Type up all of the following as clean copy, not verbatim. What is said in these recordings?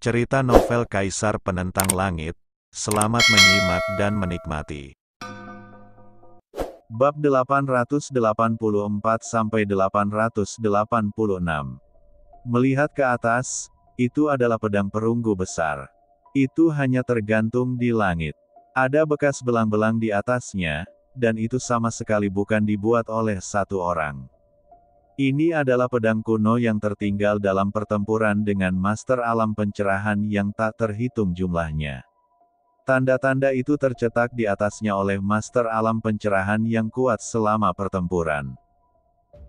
Cerita novel Kaisar Penentang Langit. Selamat menyimak dan menikmati. Bab 884-886. Melihat ke atas, itu adalah pedang perunggu besar. Itu hanya tergantung di langit. Ada bekas belang-belang di atasnya, dan itu sama sekali bukan dibuat oleh satu orang. Ini adalah pedang kuno yang tertinggal dalam pertempuran dengan master alam pencerahan yang tak terhitung jumlahnya. Tanda-tanda itu tercetak di atasnya oleh master alam pencerahan yang kuat selama pertempuran.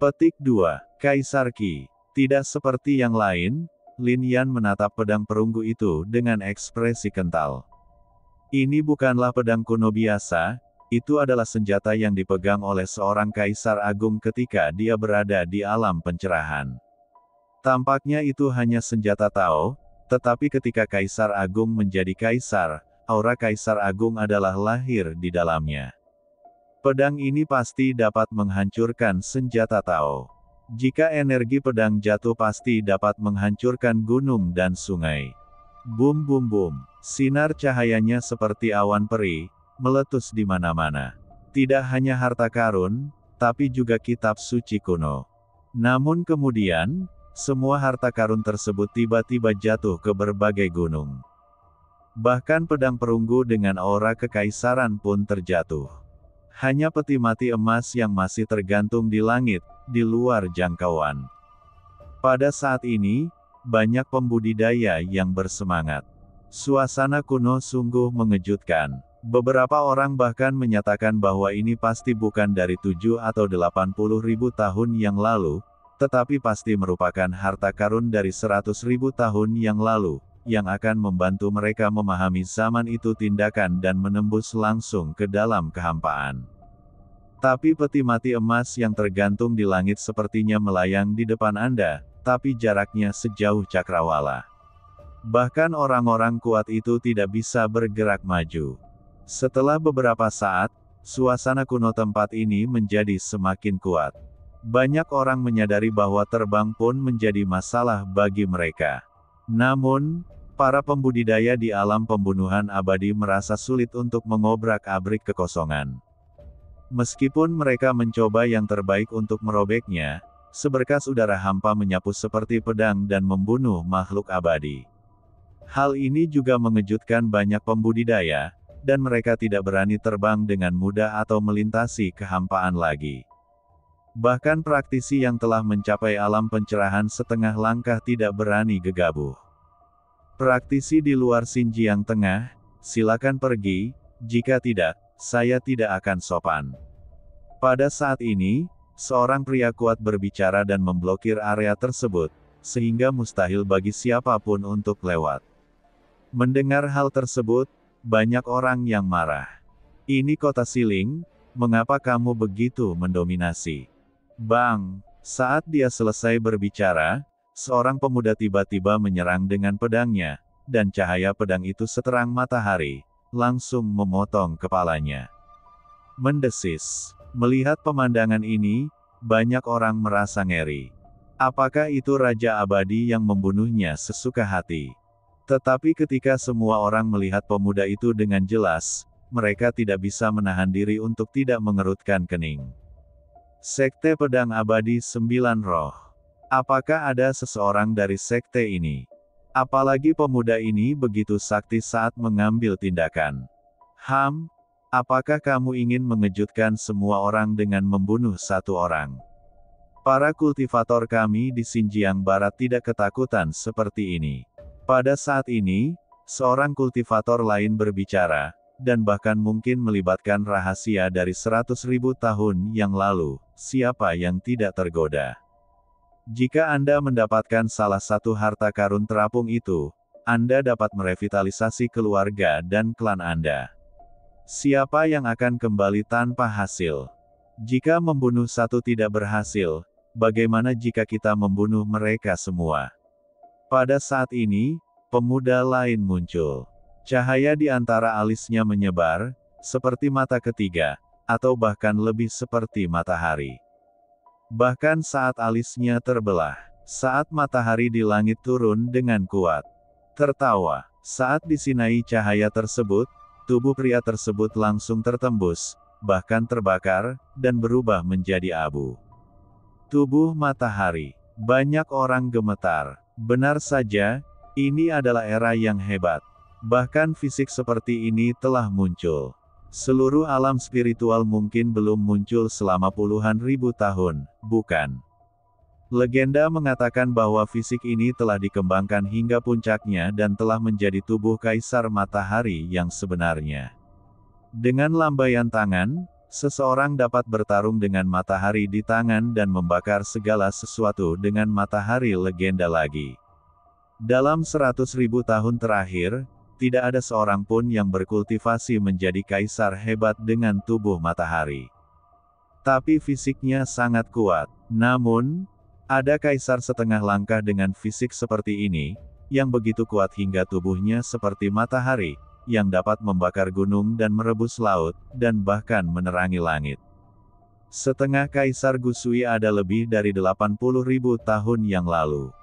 Petik 2. Kaisar Qi. Tidak seperti yang lain, Lin Yan menatap pedang perunggu itu dengan ekspresi kental. Ini bukanlah pedang kuno biasa. Itu adalah senjata yang dipegang oleh seorang kaisar agung ketika dia berada di alam pencerahan. Tampaknya itu hanya senjata Tao, tetapi ketika kaisar agung menjadi kaisar, aura kaisar agung adalah lahir di dalamnya. Pedang ini pasti dapat menghancurkan senjata Tao. Jika energi pedang jatuh pasti dapat menghancurkan gunung dan sungai. Bum bum bum, sinar cahayanya seperti awan perih, meletus di mana-mana. Tidak hanya harta karun, tapi juga kitab suci kuno. Namun kemudian, semua harta karun tersebut tiba-tiba jatuh ke berbagai gunung. Bahkan pedang perunggu dengan aura kekaisaran pun terjatuh. Hanya peti mati emas yang masih tergantung di langit, di luar jangkauan. Pada saat ini, banyak pembudidaya yang bersemangat. Suasana kuno sungguh mengejutkan. Beberapa orang bahkan menyatakan bahwa ini pasti bukan dari 7 atau 80 ribu tahun yang lalu, tetapi pasti merupakan harta karun dari 100 ribu tahun yang lalu, yang akan membantu mereka memahami zaman itu tindakan dan menembus langsung ke dalam kehampaan. Tapi peti mati emas yang tergantung di langit sepertinya melayang di depan Anda, tapi jaraknya sejauh cakrawala. Bahkan orang-orang kuat itu tidak bisa bergerak maju. Setelah beberapa saat, suasana kuno tempat ini menjadi semakin kuat. Banyak orang menyadari bahwa terbang pun menjadi masalah bagi mereka. Namun, para pembudidaya di alam pembunuhan abadi merasa sulit untuk mengobrak-abrik kekosongan. Meskipun mereka mencoba yang terbaik untuk merobeknya, seberkas udara hampa menyapu seperti pedang dan membunuh makhluk abadi. Hal ini juga mengejutkan banyak pembudidaya, dan mereka tidak berani terbang dengan mudah atau melintasi kehampaan lagi. Bahkan praktisi yang telah mencapai alam pencerahan setengah langkah tidak berani gegabah. Praktisi di luar Xinjiang Tengah, silakan pergi, jika tidak, saya tidak akan sopan. Pada saat ini, seorang pria kuat berbicara dan memblokir area tersebut, sehingga mustahil bagi siapapun untuk lewat. Mendengar hal tersebut, banyak orang yang marah. Ini kota Siling, mengapa kamu begitu mendominasi? Bang! Saat dia selesai berbicara, seorang pemuda tiba-tiba menyerang dengan pedangnya, dan cahaya pedang itu seterang matahari, langsung memotong kepalanya. Mendesis. Melihat pemandangan ini, banyak orang merasa ngeri. Apakah itu Raja Abadi yang membunuhnya sesuka hati? Tetapi ketika semua orang melihat pemuda itu dengan jelas, mereka tidak bisa menahan diri untuk tidak mengerutkan kening. Sekte Pedang Abadi 9 Roh. Apakah ada seseorang dari sekte ini? Apalagi pemuda ini begitu sakti saat mengambil tindakan. Apakah kamu ingin mengejutkan semua orang dengan membunuh satu orang? Para kultivator kami di Xinjiang Barat tidak ketakutan seperti ini. Pada saat ini, seorang kultivator lain berbicara, dan bahkan mungkin melibatkan rahasia dari 100 ribu tahun yang lalu, siapa yang tidak tergoda. Jika Anda mendapatkan salah satu harta karun terapung itu, Anda dapat merevitalisasi keluarga dan klan Anda. Siapa yang akan kembali tanpa hasil? Jika membunuh satu tidak berhasil, bagaimana jika kita membunuh mereka semua? Pada saat ini, pemuda lain muncul. Cahaya di antara alisnya menyebar, seperti mata ketiga, atau bahkan lebih seperti matahari. Bahkan saat alisnya terbelah, saat matahari di langit turun dengan kuat. tertawa. Saat disinai cahaya tersebut, tubuh pria tersebut langsung tertembus, bahkan terbakar, dan berubah menjadi abu. Tubuh matahari. Banyak orang gemetar. Benar saja, ini adalah era yang hebat. Bahkan fisik seperti ini telah muncul. Seluruh alam spiritual mungkin belum muncul selama puluhan ribu tahun, bukan? Legenda mengatakan bahwa fisik ini telah dikembangkan hingga puncaknya dan telah menjadi tubuh kaisar matahari yang sebenarnya. Dengan lambaian tangan, seseorang dapat bertarung dengan matahari di tangan dan membakar segala sesuatu dengan matahari. Legenda lagi. Dalam 100.000 tahun terakhir, tidak ada seorang pun yang berkultivasi menjadi kaisar hebat dengan tubuh matahari. Tapi fisiknya sangat kuat. Namun, ada kaisar setengah langkah dengan fisik seperti ini, yang begitu kuat hingga tubuhnya seperti matahari, yang dapat membakar gunung dan merebus laut, dan bahkan menerangi langit. Setengah kaisar Gusui ada lebih dari 80.000 tahun yang lalu.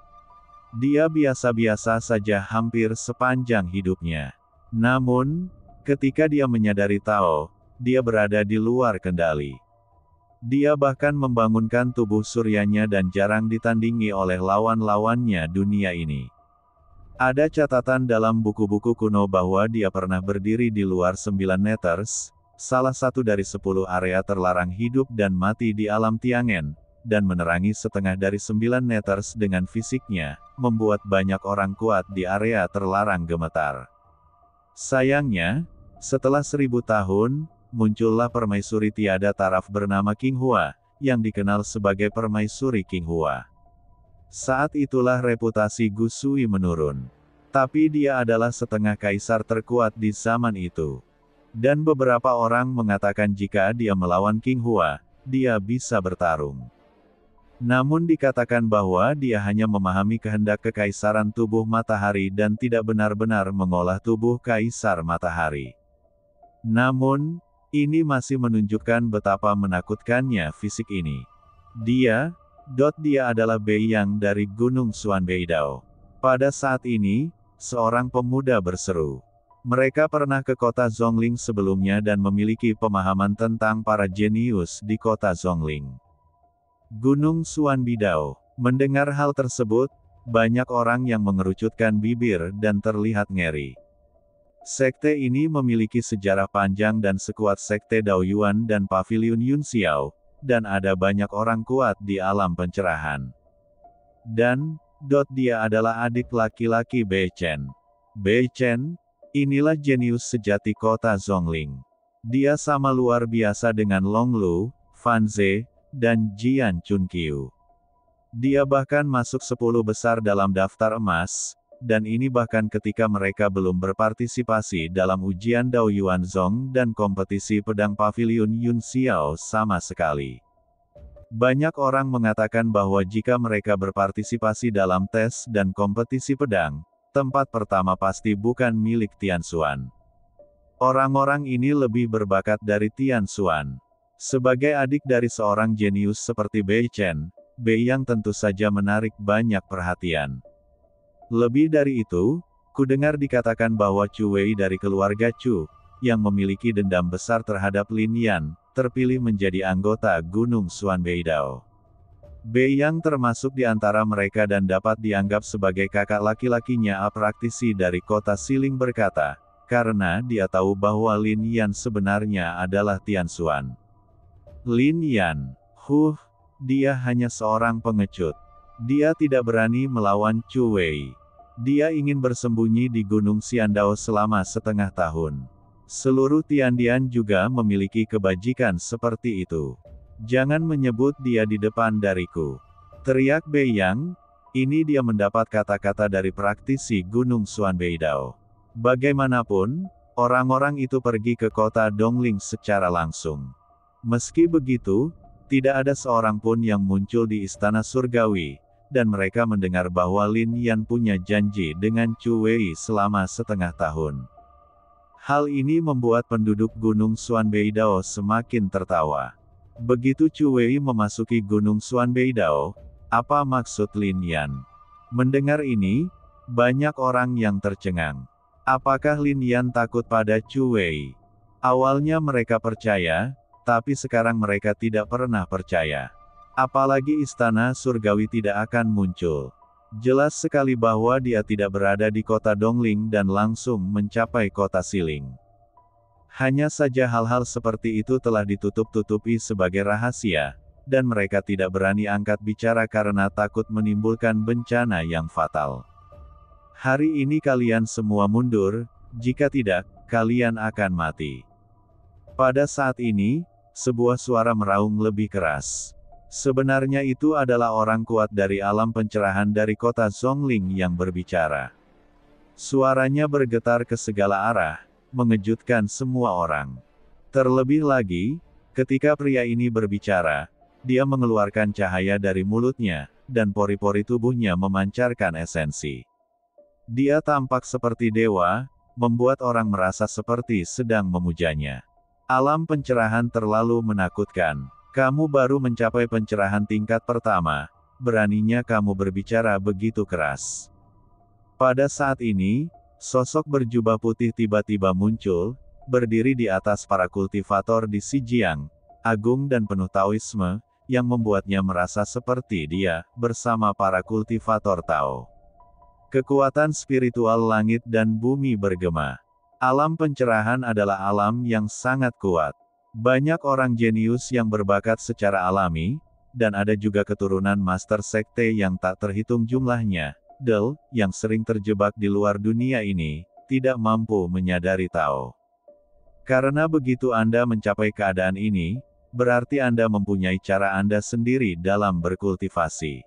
Dia biasa-biasa saja hampir sepanjang hidupnya. Namun, ketika dia menyadari Tao, dia berada di luar kendali. Dia bahkan membangunkan tubuh suryanya dan jarang ditandingi oleh lawan-lawannya dunia ini. Ada catatan dalam buku-buku kuno bahwa dia pernah berdiri di luar 9 meters, salah satu dari 10 area terlarang hidup dan mati di alam Tiangen, dan menerangi setengah dari 9 meters dengan fisiknya, membuat banyak orang kuat di area terlarang gemetar. Sayangnya, setelah 1000 tahun, muncullah permaisuri tiada taraf bernama Qinghua, yang dikenal sebagai permaisuri Qinghua. Saat itulah reputasi Gusui menurun. Tapi dia adalah setengah kaisar terkuat di zaman itu. Dan beberapa orang mengatakan jika dia melawan Qinghua, dia bisa bertarung. Namun dikatakan bahwa dia hanya memahami kehendak kekaisaran tubuh matahari dan tidak benar-benar mengolah tubuh kaisar matahari. Namun, ini masih menunjukkan betapa menakutkannya fisik ini. Dia adalah Beiyang dari Gunung Xuanbeidao. Pada saat ini, seorang pemuda berseru. Mereka pernah ke kota Zhongling sebelumnya dan memiliki pemahaman tentang para jenius di kota Zhongling. Gunung Xuanbeidao. Mendengar hal tersebut, banyak orang yang mengerucutkan bibir dan terlihat ngeri. Sekte ini memiliki sejarah panjang dan sekuat sekte Daoyuan dan Paviliun Yunxiao, dan ada banyak orang kuat di alam pencerahan. Dan, dia adalah adik laki-laki Bei Chen. Bei Chen, inilah jenius sejati kota Zhongling. Dia sama luar biasa dengan Long Lu, Fan Ze, dan Jian Chunqiu. Dia bahkan masuk 10 besar dalam daftar emas, dan ini bahkan ketika mereka belum berpartisipasi dalam ujian Daoyuan Zong dan kompetisi pedang Paviliun Yunxiao sama sekali. Banyak orang mengatakan bahwa jika mereka berpartisipasi dalam tes dan kompetisi pedang, tempat pertama pasti bukan milik Tian Xuan. Orang-orang ini lebih berbakat dari Tian Xuan. Sebagai adik dari seorang jenius seperti Bei Chen, Beiyang tentu saja menarik banyak perhatian. Lebih dari itu, kudengar dikatakan bahwa Chu Wei dari keluarga Chu, yang memiliki dendam besar terhadap Lin Yan, terpilih menjadi anggota Gunung Xuanbeidao. Beiyang termasuk di antara mereka dan dapat dianggap sebagai kakak laki-lakinya. Praktisi dari kota Siling berkata, karena dia tahu bahwa Lin Yan sebenarnya adalah Tian Xuan. Lin Yan, dia hanya seorang pengecut. Dia tidak berani melawan Chu Wei. Dia ingin bersembunyi di Gunung Xiandao selama setengah tahun. Seluruh Tiandian juga memiliki kebajikan seperti itu. Jangan menyebut dia di depan dariku. Teriak Beiyang. Ini dia mendapat kata-kata dari praktisi Gunung Xuanbeidao. Bagaimanapun, orang-orang itu pergi ke kota Dongling secara langsung. Meski begitu, tidak ada seorang pun yang muncul di istana surgawi, dan mereka mendengar bahwa Lin Yan punya janji dengan Chu Wei selama setengah tahun. Hal ini membuat penduduk Gunung Xuanbeidao semakin tertawa. Begitu Chu Wei memasuki Gunung Xuanbeidao, apa maksud Lin Yan? Mendengar ini, Banyak orang yang tercengang. Apakah Lin Yan takut pada Chu Wei? Awalnya mereka percaya, tapi sekarang mereka tidak pernah percaya. Apalagi istana surgawi tidak akan muncul. Jelas sekali bahwa dia tidak berada di kota Dongling dan langsung mencapai kota Siling. Hanya saja hal-hal seperti itu telah ditutup-tutupi sebagai rahasia, dan mereka tidak berani angkat bicara karena takut menimbulkan bencana yang fatal. Hari ini kalian semua mundur, jika tidak, kalian akan mati. Pada saat ini, sebuah suara meraung lebih keras. Sebenarnya itu adalah orang kuat dari alam pencerahan dari kota Zhongling yang berbicara. Suaranya bergetar ke segala arah, mengejutkan semua orang. Terlebih lagi, ketika pria ini berbicara, dia mengeluarkan cahaya dari mulutnya, dan pori-pori tubuhnya memancarkan esensi. Dia tampak seperti dewa, membuat orang merasa seperti sedang memujanya. Alam pencerahan terlalu menakutkan. Kamu baru mencapai pencerahan tingkat pertama, beraninya kamu berbicara begitu keras. Pada saat ini, sosok berjubah putih tiba-tiba muncul, berdiri di atas para kultivator di Xinjiang, agung dan penuh Taoisme, yang membuatnya merasa seperti dia, bersama para kultivator Tao. Kekuatan spiritual langit dan bumi bergema. Alam pencerahan adalah alam yang sangat kuat. Banyak orang jenius yang berbakat secara alami, dan ada juga keturunan master sekte yang tak terhitung jumlahnya, yang sering terjebak di luar dunia ini, tidak mampu menyadari Tao. Karena begitu Anda mencapai keadaan ini, berarti Anda mempunyai cara Anda sendiri dalam berkultivasi.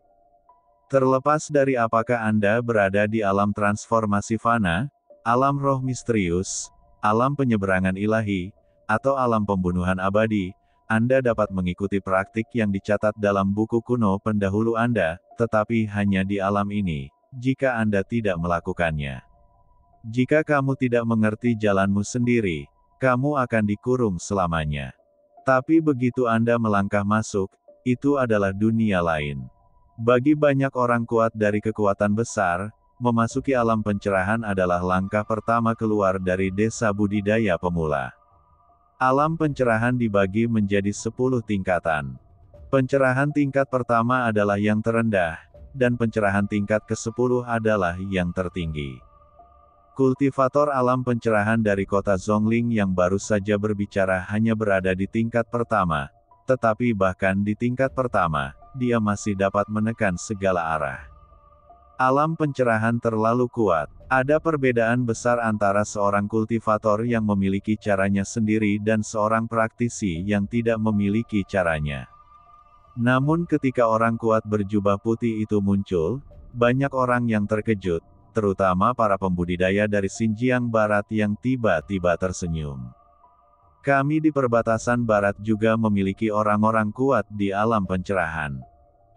Terlepas dari apakah Anda berada di alam transformasi fana, alam roh misterius, alam penyeberangan ilahi, atau alam pembunuhan abadi, Anda dapat mengikuti praktik yang dicatat dalam buku kuno pendahulu Anda, tetapi hanya di alam ini, jika Anda tidak melakukannya. Jika kamu tidak mengerti jalanmu sendiri, kamu akan dikurung selamanya. Tapi begitu Anda melangkah masuk, itu adalah dunia lain. Bagi banyak orang kuat dari kekuatan besar, memasuki alam pencerahan adalah langkah pertama keluar dari desa budidaya pemula. Alam pencerahan dibagi menjadi 10 tingkatan. Pencerahan tingkat pertama adalah yang terendah, dan pencerahan tingkat ke-10 adalah yang tertinggi. Kultivator alam pencerahan dari kota Zhongling yang baru saja berbicara hanya berada di tingkat pertama, tetapi bahkan di tingkat pertama, dia masih dapat menekan segala arah. Alam pencerahan terlalu kuat. Ada perbedaan besar antara seorang kultivator yang memiliki caranya sendiri dan seorang praktisi yang tidak memiliki caranya. Namun ketika orang kuat berjubah putih itu muncul, banyak orang yang terkejut, terutama para pembudidaya dari Xinjiang Barat yang tiba-tiba tersenyum. Kami di perbatasan Barat juga memiliki orang-orang kuat di alam pencerahan.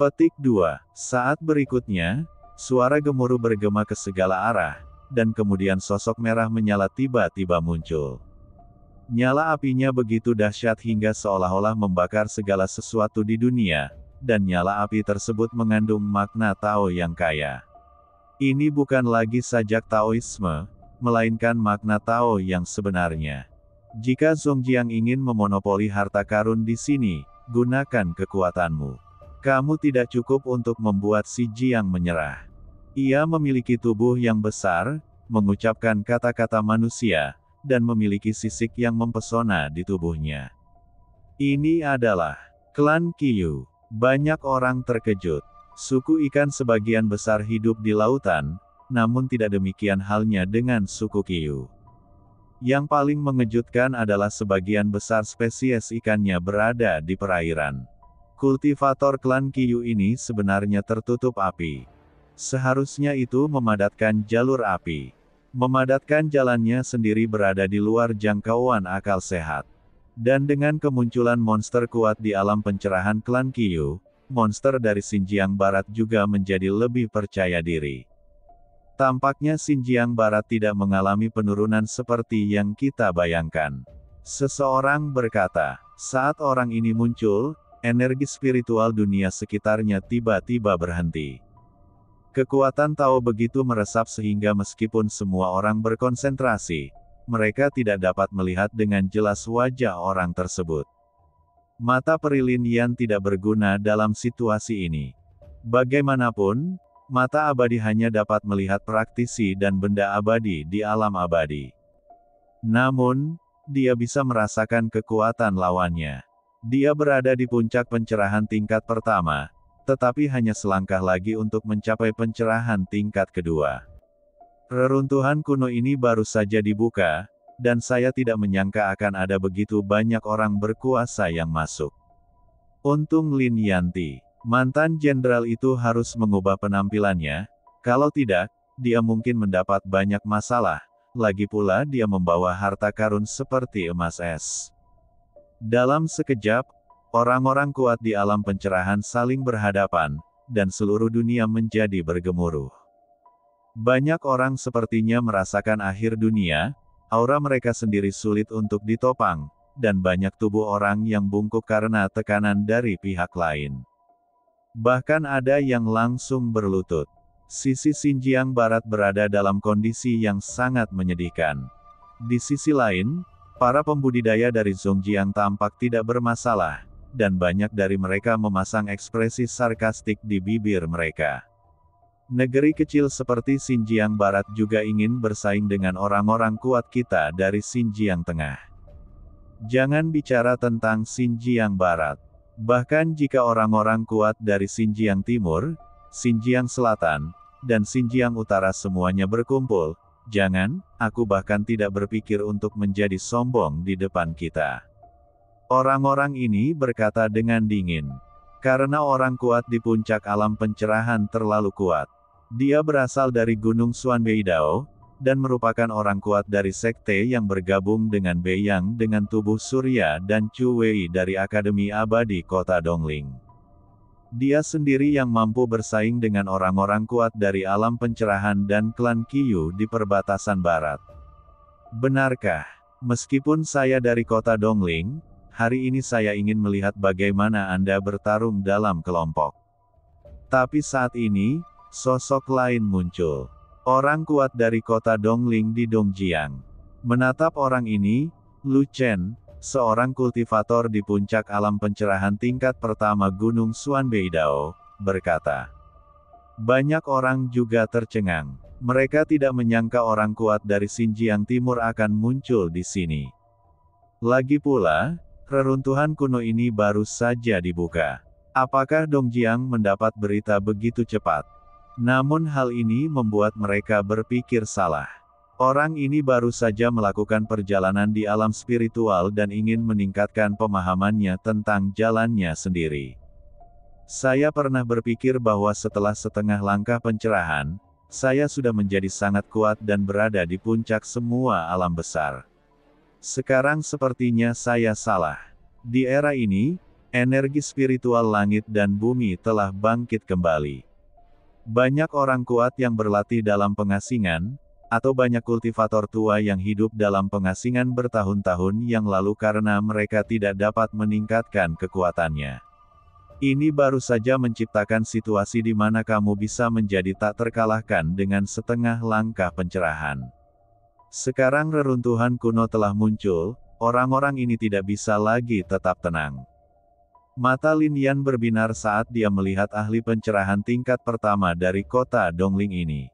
Petik 2. Saat berikutnya, suara gemuruh bergema ke segala arah, dan kemudian sosok merah menyala tiba-tiba muncul. Nyala apinya begitu dahsyat hingga seolah-olah membakar segala sesuatu di dunia, dan nyala api tersebut mengandung makna Tao yang kaya. Ini bukan lagi sajak Taoisme, melainkan makna Tao yang sebenarnya. Jika Zhongjiang ingin memonopoli harta karun di sini, gunakan kekuatanmu. Kamu tidak cukup untuk membuat si Jiang menyerah. Ia memiliki tubuh yang besar, mengucapkan kata-kata manusia, dan memiliki sisik yang mempesona di tubuhnya. Ini adalah klan Qiyu. Banyak orang terkejut. Suku ikan sebagian besar hidup di lautan, namun tidak demikian halnya dengan suku Qiyu. Yang paling mengejutkan adalah sebagian besar spesies ikannya berada di perairan. Kultivator klan Qiyu ini sebenarnya tertutup api. Seharusnya itu memadatkan jalur api. Memadatkan jalannya sendiri berada di luar jangkauan akal sehat. Dan dengan kemunculan monster kuat di alam pencerahan klan Qiyu, monster dari Xinjiang Barat juga menjadi lebih percaya diri. Tampaknya Xinjiang Barat tidak mengalami penurunan seperti yang kita bayangkan. Seseorang berkata, saat orang ini muncul, energi spiritual dunia sekitarnya tiba-tiba berhenti. Kekuatan Tao begitu meresap sehingga meskipun semua orang berkonsentrasi, mereka tidak dapat melihat dengan jelas wajah orang tersebut. Mata peri Lin Yan tidak berguna dalam situasi ini. Bagaimanapun, mata abadi hanya dapat melihat praktisi dan benda abadi di alam abadi. Namun, dia bisa merasakan kekuatan lawannya. Dia berada di puncak pencerahan tingkat pertama, tetapi hanya selangkah lagi untuk mencapai pencerahan tingkat kedua. Reruntuhan kuno ini baru saja dibuka, dan saya tidak menyangka akan ada begitu banyak orang berkuasa yang masuk. Untung Lin Yanti, mantan jenderal itu harus mengubah penampilannya, kalau tidak, dia mungkin mendapat banyak masalah, lagi pula dia membawa harta karun seperti emas es. Dalam sekejap, orang-orang kuat di alam pencerahan saling berhadapan, dan seluruh dunia menjadi bergemuruh. Banyak orang sepertinya merasakan akhir dunia, aura mereka sendiri sulit untuk ditopang, dan banyak tubuh orang yang bungkuk karena tekanan dari pihak lain. Bahkan ada yang langsung berlutut. Sisi Xinjiang Barat berada dalam kondisi yang sangat menyedihkan. Di sisi lain, para pembudidaya dari Zhongjiang tampak tidak bermasalah, dan banyak dari mereka memasang ekspresi sarkastik di bibir mereka. Negeri kecil seperti Xinjiang Barat juga ingin bersaing dengan orang-orang kuat kita dari Xinjiang Tengah. Jangan bicara tentang Xinjiang Barat. Bahkan jika orang-orang kuat dari Xinjiang Timur, Xinjiang Selatan, dan Xinjiang Utara semuanya berkumpul, jangan, aku bahkan tidak berpikir untuk menjadi sombong di depan kita. Orang-orang ini berkata dengan dingin. Karena orang kuat di puncak alam pencerahan terlalu kuat. Dia berasal dari Gunung Xuanbeidao, dan merupakan orang kuat dari sekte yang bergabung dengan Beiyang dengan tubuh Surya dan Chu Wei dari Akademi Abadi Kota Dongling. Dia sendiri yang mampu bersaing dengan orang-orang kuat dari alam pencerahan dan klan Qiyu di perbatasan barat. Benarkah? Meskipun saya dari Kota Dongling, hari ini saya ingin melihat bagaimana Anda bertarung dalam kelompok. Tapi saat ini, sosok lain muncul. Orang kuat dari Kota Dongling di Dongjiang. Menatap orang ini, Lu Chen, seorang kultivator di puncak alam pencerahan tingkat pertama Gunung Xuanbeidao, berkata. Banyak orang juga tercengang. Mereka tidak menyangka orang kuat dari Xinjiang Timur akan muncul di sini. Lagi pula, reruntuhan kuno ini baru saja dibuka. Apakah Dongjiang mendapat berita begitu cepat? Namun hal ini membuat mereka berpikir salah. Orang ini baru saja melakukan perjalanan di alam spiritual dan ingin meningkatkan pemahamannya tentang jalannya sendiri. Saya pernah berpikir bahwa setelah setengah langkah pencerahan, saya sudah menjadi sangat kuat dan berada di puncak semua alam besar. Sekarang sepertinya saya salah. Di era ini, energi spiritual langit dan bumi telah bangkit kembali. Banyak orang kuat yang berlatih dalam pengasingan, atau banyak kultivator tua yang hidup dalam pengasingan bertahun-tahun yang lalu karena mereka tidak dapat meningkatkan kekuatannya. Ini baru saja menciptakan situasi di mana kamu bisa menjadi tak terkalahkan dengan setengah langkah pencerahan. Sekarang reruntuhan kuno telah muncul, orang-orang ini tidak bisa lagi tetap tenang. Mata Lin Yan berbinar saat dia melihat ahli pencerahan tingkat pertama dari Kota Dongling ini.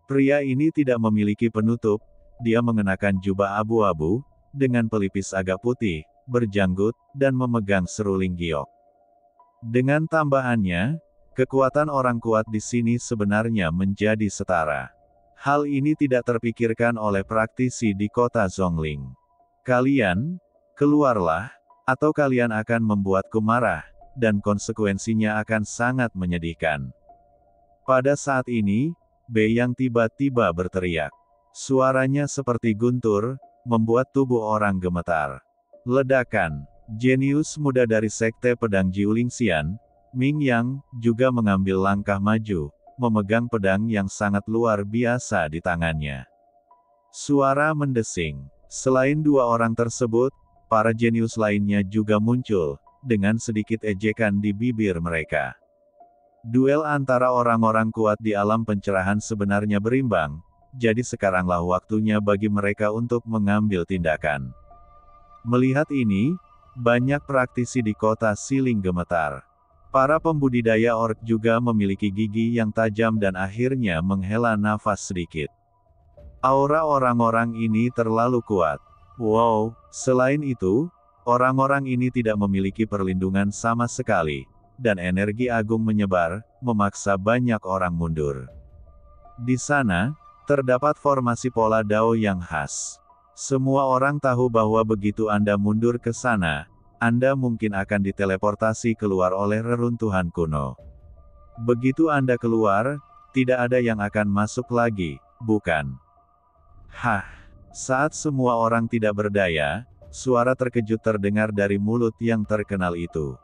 Pria ini tidak memiliki penutup, dia mengenakan jubah abu-abu, dengan pelipis agak putih, berjanggut, dan memegang seruling giok. Dengan tambahannya, kekuatan orang kuat di sini sebenarnya menjadi setara. Hal ini tidak terpikirkan oleh praktisi di Kota Zhongling. Kalian, keluarlah, atau kalian akan membuatku marah, dan konsekuensinya akan sangat menyedihkan. Pada saat ini, Beiyang tiba-tiba berteriak. Suaranya seperti guntur, membuat tubuh orang gemetar. Ledakan. Jenius muda dari Sekte Pedang Jiulingxian, Ming Yang, juga mengambil langkah maju, memegang pedang yang sangat luar biasa di tangannya. Suara mendesing. Selain dua orang tersebut, para jenius lainnya juga muncul, dengan sedikit ejekan di bibir mereka. Duel antara orang-orang kuat di alam pencerahan sebenarnya berimbang, jadi sekaranglah waktunya bagi mereka untuk mengambil tindakan. Melihat ini, banyak praktisi di kota Siling gemetar. Para pembudidaya orc juga memiliki gigi yang tajam dan akhirnya menghela nafas sedikit. Aura orang-orang ini terlalu kuat. Wow, selain itu, orang-orang ini tidak memiliki perlindungan sama sekali, dan energi agung menyebar, memaksa banyak orang mundur. Di sana, terdapat formasi pola Dao yang khas. Semua orang tahu bahwa begitu Anda mundur ke sana, Anda mungkin akan diteleportasi keluar oleh reruntuhan kuno. Begitu Anda keluar, tidak ada yang akan masuk lagi, bukan? Hah! Saat semua orang tidak berdaya, suara terkejut terdengar dari mulut yang terkenal itu.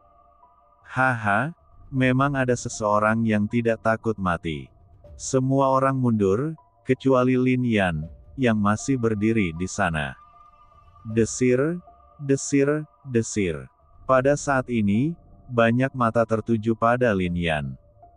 Haha, memang ada seseorang yang tidak takut mati. Semua orang mundur, kecuali Lin Yan, yang masih berdiri di sana. Desir, desir, desir. Pada saat ini, banyak mata tertuju pada Lin Yan.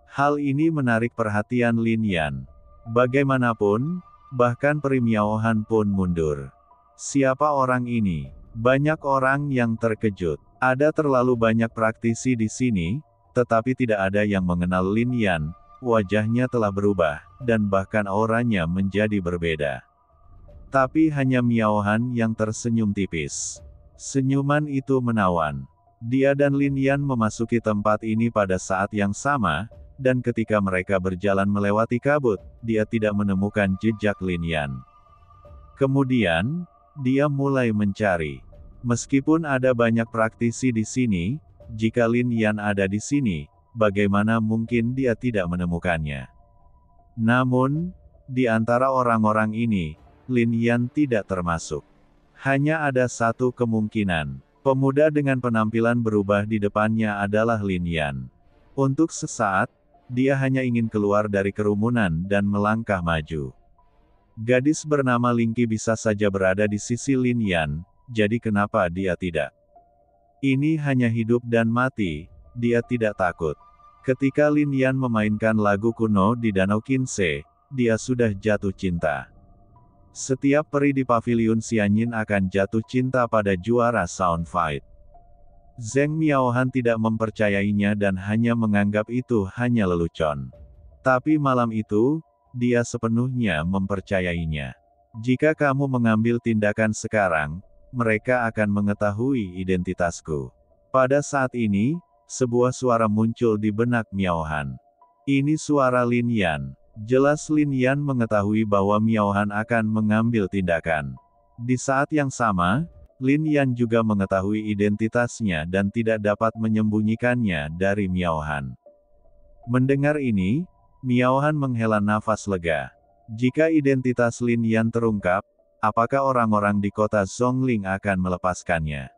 Hal ini menarik perhatian Lin Yan. Bagaimanapun, bahkan Peri Miao Han pun mundur. Siapa orang ini? Banyak orang yang terkejut. Ada terlalu banyak praktisi di sini, tetapi tidak ada yang mengenal Lin Yan. Wajahnya telah berubah, dan bahkan auranya menjadi berbeda. Tapi hanya Miao Han yang tersenyum tipis. Senyuman itu menawan. Dia dan Lin Yan memasuki tempat ini pada saat yang sama, dan ketika mereka berjalan melewati kabut, dia tidak menemukan jejak Lin Yan. Kemudian, dia mulai mencari. Meskipun ada banyak praktisi di sini, jika Lin Yan ada di sini, bagaimana mungkin dia tidak menemukannya? Namun, di antara orang-orang ini, Lin Yan tidak termasuk. Hanya ada satu kemungkinan. Pemuda dengan penampilan berubah di depannya adalah Lin Yan. Untuk sesaat, dia hanya ingin keluar dari kerumunan dan melangkah maju. Gadis bernama Lingqi bisa saja berada di sisi Lin Yan, jadi kenapa dia tidak? Ini hanya hidup dan mati, dia tidak takut. Ketika Lin Yan memainkan lagu kuno di Danau Qinse, dia sudah jatuh cinta. Setiap peri di paviliun Xianyin akan jatuh cinta pada juara Sound Fight. Zheng Miaohan tidak mempercayainya dan hanya menganggap itu hanya lelucon. Tapi malam itu, dia sepenuhnya mempercayainya. Jika kamu mengambil tindakan sekarang, mereka akan mengetahui identitasku. Pada saat ini, sebuah suara muncul di benak Miaohan. Ini suara Lin Yan. Jelas Lin Yan mengetahui bahwa Miaohan akan mengambil tindakan. Di saat yang sama, Lin Yan juga mengetahui identitasnya dan tidak dapat menyembunyikannya dari Miaohan. Mendengar ini, Miaohan menghela nafas lega. Jika identitas Lin Yan terungkap, apakah orang-orang di kota Zhongling akan melepaskannya?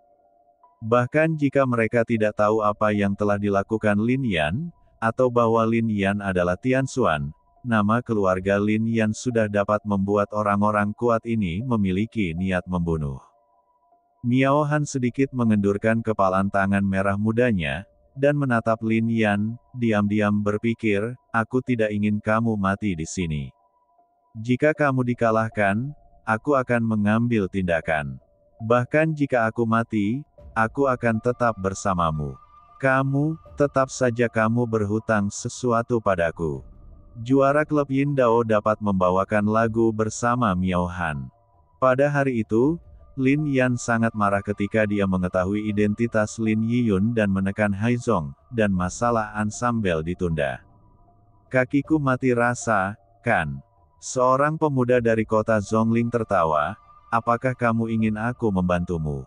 Bahkan jika mereka tidak tahu apa yang telah dilakukan Lin Yan, atau bahwa Lin Yan adalah Tianxuan, nama keluarga Lin Yan sudah dapat membuat orang-orang kuat ini memiliki niat membunuh. Miaohan sedikit mengendurkan kepalan tangan merah mudanya, dan menatap Lin Yan, diam-diam berpikir, aku tidak ingin kamu mati di sini. Jika kamu dikalahkan, aku akan mengambil tindakan. Bahkan jika aku mati, aku akan tetap bersamamu. Kamu, tetap saja kamu berhutang sesuatu padaku. Juara klub Yin Dao dapat membawakan lagu bersama Miaohan. Pada hari itu, Lin Yan sangat marah ketika dia mengetahui identitas Lin Yiyun dan menekan Haizong, dan masalah ansambel ditunda. Kakiku mati rasa, kan? Seorang pemuda dari kota Zhongling tertawa, apakah kamu ingin aku membantumu?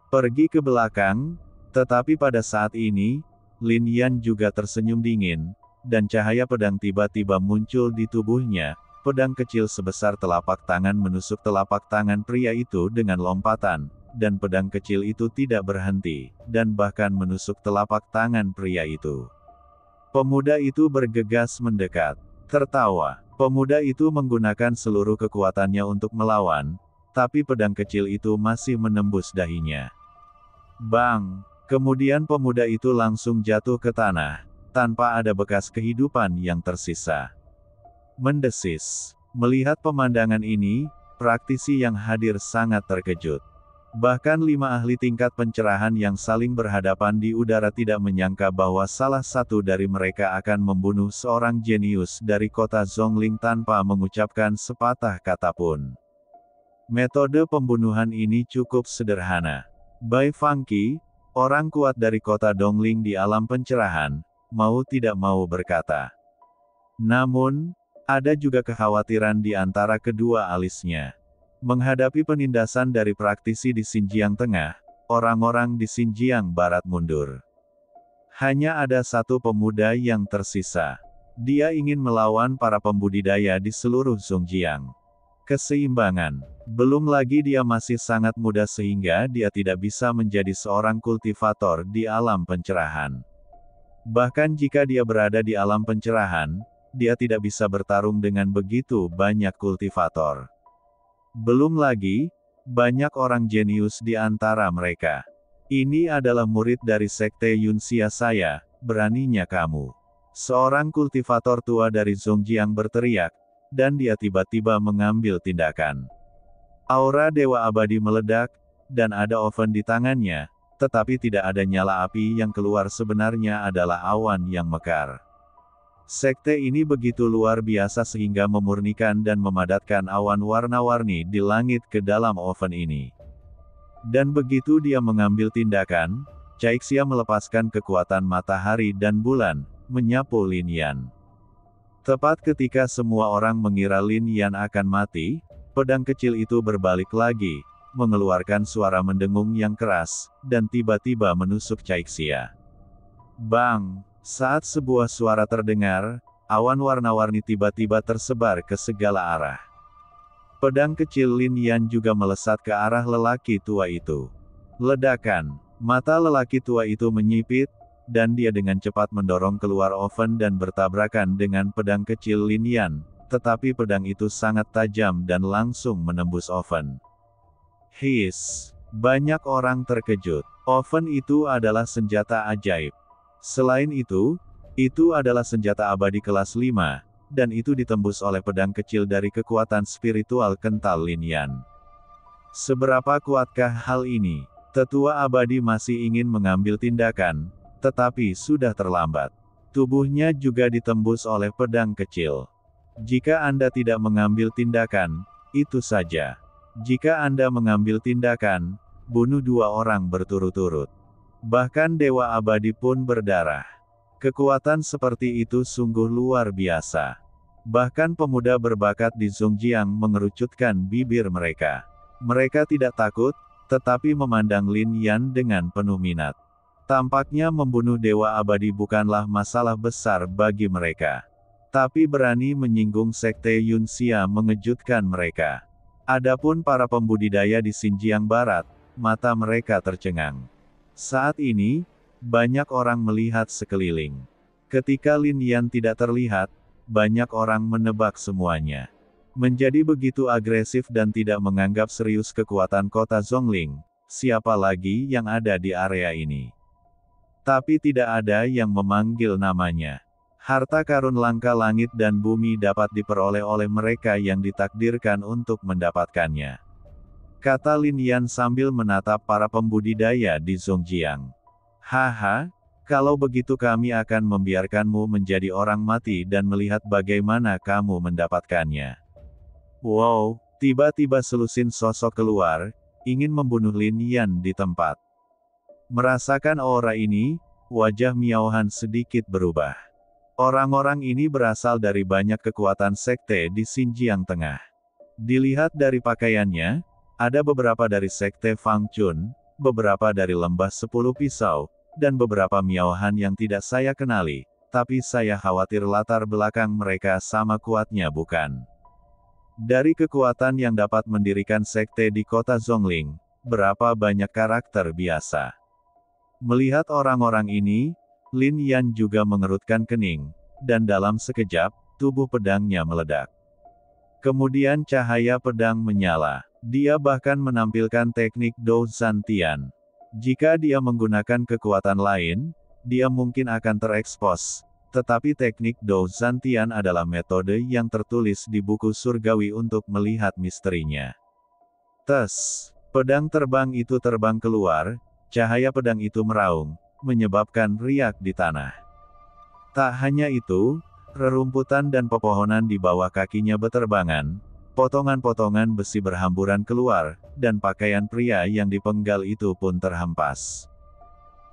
Pergi ke belakang, tetapi pada saat ini, Lin Yan juga tersenyum dingin, dan cahaya pedang tiba-tiba muncul di tubuhnya. Pedang kecil sebesar telapak tangan menusuk telapak tangan pria itu dengan lompatan, dan pedang kecil itu tidak berhenti, dan bahkan menusuk telapak tangan pria itu. Pemuda itu bergegas mendekat. Tertawa. Pemuda itu menggunakan seluruh kekuatannya untuk melawan, tapi pedang kecil itu masih menembus dahinya. Bang! Kemudian pemuda itu langsung jatuh ke tanah. tanpa ada bekas kehidupan yang tersisa. Mendesis. Melihat pemandangan ini, praktisi yang hadir sangat terkejut. Bahkan 5 ahli tingkat pencerahan yang saling berhadapan di udara tidak menyangka bahwa salah satu dari mereka akan membunuh seorang jenius dari kota Zhongling tanpa mengucapkan sepatah kata pun. Metode pembunuhan ini cukup sederhana. Bai Fangqi, orang kuat dari kota Dongling di alam pencerahan, mau tidak mau berkata. Namun, ada juga kekhawatiran di antara kedua alisnya. Menghadapi penindasan dari praktisi di Xinjiang Tengah, orang-orang di Xinjiang Barat mundur. Hanya ada satu pemuda yang tersisa. Dia ingin melawan para pembudidaya di seluruh Xinjiang. Keseimbangan. Belum lagi dia masih sangat muda sehingga dia tidak bisa menjadi seorang kultivator di alam pencerahan. Bahkan jika dia berada di alam pencerahan, dia tidak bisa bertarung dengan begitu banyak kultivator. Belum lagi, banyak orang jenius di antara mereka. Ini adalah murid dari sekte Yunxia saya, beraninya kamu. Seorang kultivator tua dari Zhongjiang berteriak, dan dia tiba-tiba mengambil tindakan. Aura Dewa Abadi meledak, dan ada oven di tangannya, tetapi tidak ada nyala api yang keluar sebenarnya adalah awan yang mekar. Sekte ini begitu luar biasa sehingga memurnikan dan memadatkan awan warna-warni di langit ke dalam oven ini. Dan begitu dia mengambil tindakan, Caixia melepaskan kekuatan matahari dan bulan, menyapu Lin Yan. Tepat ketika semua orang mengira Lin Yan akan mati, pedang kecil itu berbalik lagi, mengeluarkan suara mendengung yang keras, dan tiba-tiba menusuk Caixia. Bang! Saat sebuah suara terdengar, awan warna-warni tiba-tiba tersebar ke segala arah. Pedang kecil Lin Yan juga melesat ke arah lelaki tua itu. Ledakan. Mata lelaki tua itu menyipit, dan dia dengan cepat mendorong keluar oven dan bertabrakan dengan pedang kecil Lin Yan, tetapi pedang itu sangat tajam dan langsung menembus oven. Hiss! Banyak orang terkejut. Oven itu adalah senjata ajaib. Selain itu adalah senjata abadi kelas 5, dan itu ditembus oleh pedang kecil dari kekuatan spiritual kental Lin Yan. Seberapa kuatkah hal ini? Tetua abadi masih ingin mengambil tindakan, tetapi sudah terlambat. Tubuhnya juga ditembus oleh pedang kecil. Jika Anda tidak mengambil tindakan, itu saja. Jika Anda mengambil tindakan, bunuh 2 orang berturut-turut. Bahkan Dewa Abadi pun berdarah. Kekuatan seperti itu sungguh luar biasa. Bahkan pemuda berbakat di Zhongjiang mengerucutkan bibir mereka. Mereka tidak takut, tetapi memandang Lin Yan dengan penuh minat. Tampaknya membunuh Dewa Abadi bukanlah masalah besar bagi mereka. Tapi berani menyinggung sekte Yunxia mengejutkan mereka. Adapun para pembudidaya di Xinjiang Barat, mata mereka tercengang. Saat ini, banyak orang melihat sekeliling. Ketika Lin Yan tidak terlihat, banyak orang menebak semuanya. Menjadi begitu agresif dan tidak menganggap serius kekuatan kota Zhongling, siapa lagi yang ada di area ini? Tapi tidak ada yang memanggil namanya. Harta karun langka langit dan bumi dapat diperoleh oleh mereka yang ditakdirkan untuk mendapatkannya. Kata Lin Yan sambil menatap para pembudidaya di Zhongjiang. Haha, kalau begitu kami akan membiarkanmu menjadi orang mati dan melihat bagaimana kamu mendapatkannya. Wow, tiba-tiba selusin sosok keluar, ingin membunuh Lin Yan di tempat. Merasakan aura ini, wajah Miao Han sedikit berubah. Orang-orang ini berasal dari banyak kekuatan sekte di Xinjiang Tengah. Dilihat dari pakaiannya, ada beberapa dari sekte Fang Chun, beberapa dari Lembah 10 Pisau, dan beberapa Miao Han yang tidak saya kenali, tapi saya khawatir latar belakang mereka sama kuatnya bukan. Dari kekuatan yang dapat mendirikan sekte di kota Zhongling, berapa banyak karakter biasa. Melihat orang-orang ini, Lin Yan juga mengerutkan kening, dan dalam sekejap, tubuh pedangnya meledak. Kemudian cahaya pedang menyala. Dia bahkan menampilkan teknik Dou Zhan Tian. Jika dia menggunakan kekuatan lain, dia mungkin akan terekspos. Tetapi teknik Dou Zantian adalah metode yang tertulis di buku surgawi untuk melihat misterinya. Tes. Pedang terbang itu terbang keluar, cahaya pedang itu meraung, menyebabkan riak di tanah. Tak hanya itu, rerumputan dan pepohonan di bawah kakinya beterbangan, potongan-potongan besi berhamburan keluar, dan pakaian pria yang dipenggal itu pun terhempas.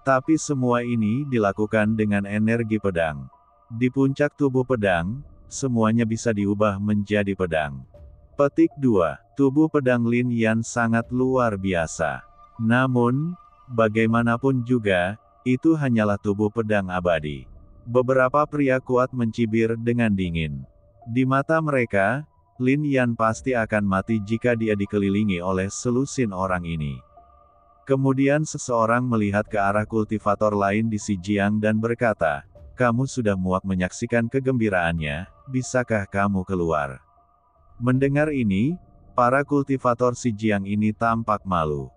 Tapi semua ini dilakukan dengan energi pedang. Di puncak tubuh pedang, semuanya bisa diubah menjadi pedang. Petik 2. Tubuh pedang Lin Yan sangat luar biasa. Namun, bagaimanapun juga, itu hanyalah tubuh pedang abadi. Beberapa pria kuat mencibir dengan dingin. Di mata mereka, Lin Yan pasti akan mati jika dia dikelilingi oleh selusin orang ini. Kemudian seseorang melihat ke arah kultivator lain di Sijiang dan berkata, "Kamu sudah muak menyaksikan kegembiraannya, bisakah kamu keluar?" Mendengar ini, para kultivator Sijiang ini tampak malu.